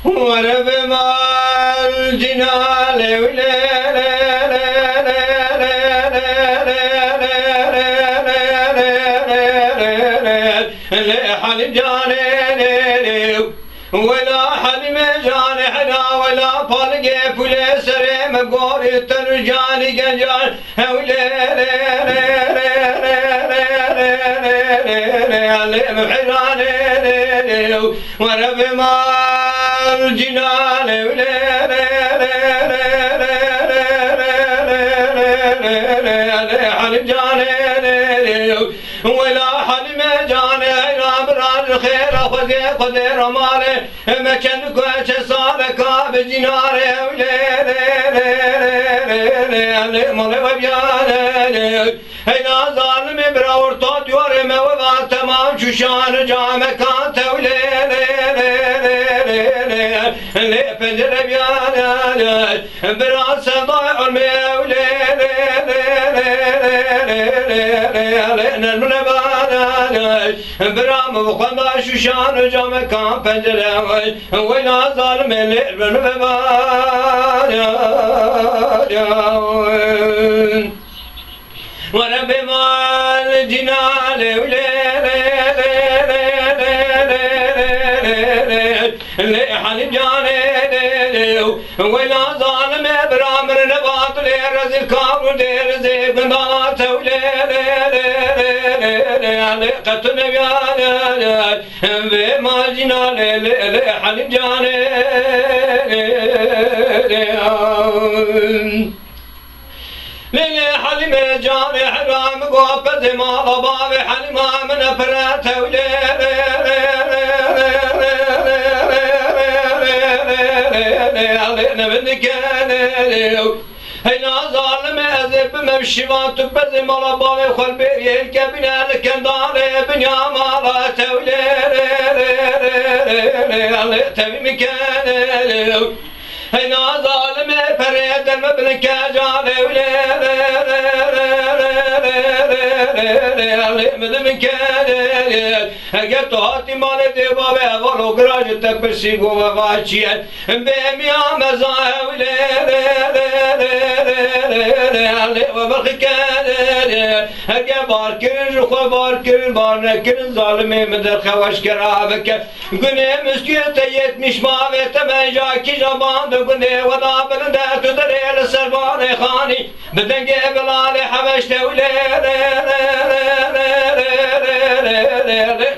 ورب مال جنال حل جاني ولا حلم جاني حنا ولا فالقي فلي سريم بقوري ترجاني جنجان ورب مال جنان حل جاني ولا حلم جاني براد الخير خذي رمالي مكان كوش صارك بجناري مالي وبياني هنا ظالم براور طوط يورم وغا تمام شوشان جامع كان تولي لي فنجر بياني براد صداي علمي برام وخدا شوشان جامع كان فنجر ولا ظالم اللي ورب مال جنال حل جاني ولا ظالم برامر نبات ليرز الكابر دير زيب نبات قتل بيانا بمال جنال حل جاني للي حلم جاني حرام قوبة ما غباب حلمها من أفراته علينا منك هنا ظالم أذب ممشيبان تبذ مرباب خلبي يلكبنا لك داري بنيا ماراته تبي مكان هنا ظالم فريد المبلك جاني مدمن كان قلت هاتي مالي دي بابي أولو قراج تبرسي قوة باشيان بيميا مزايا وبرخي كان هكا باركرن رخوا باركرن بارنكرن ظالمي مدر خواش كرابك قني مسكيت يتمش ماوي تمجا كي جبان قني وضع بلنده تدري لسرباني خاني بدنقي بلالي حبشت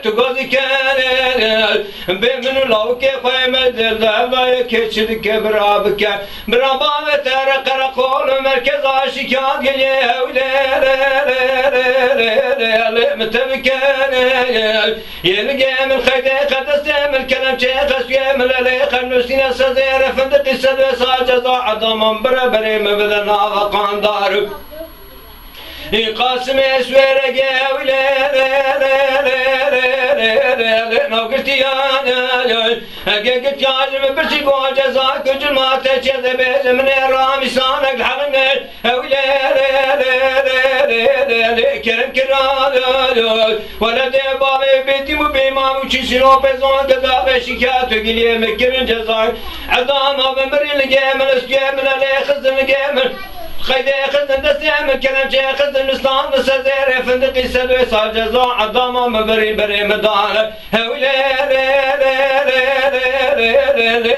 تقولي كان بمن لو كيف يمدل لا يكشدك برابك برابا ترى قرقول مركز عاشقات قليه متبكان يلقى من خيدي قد استعمل كلام شيخ اسيام للي خنوسين سزير فندق السدوى ساجز عظم بربري مبذنا وقان دارك قاسم اسوير قاوي نوقتي انا قلت يا برسي بو جزاك جماعة كذا من رامي صانك الحرمين كرم كرام ولد بابي بيتي مبيما وشي سلو بزون كذا بشكات وقلي مكرن جزاك عظام بمري الجامل اسجامل علي خزن الجامل خيدي خزن دستيام الكلام شي خزن مسلان مسزير فندقي سدوي صار جزاء عظام مبري بري مدان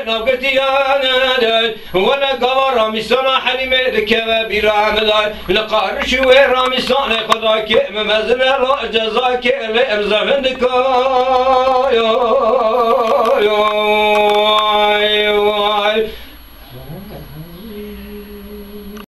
نوقتي انا وانا قوار ميسانا حليمي ذكبه برامضان لقار شوي راميسان خداك ممزن جزاك الامزا فندقا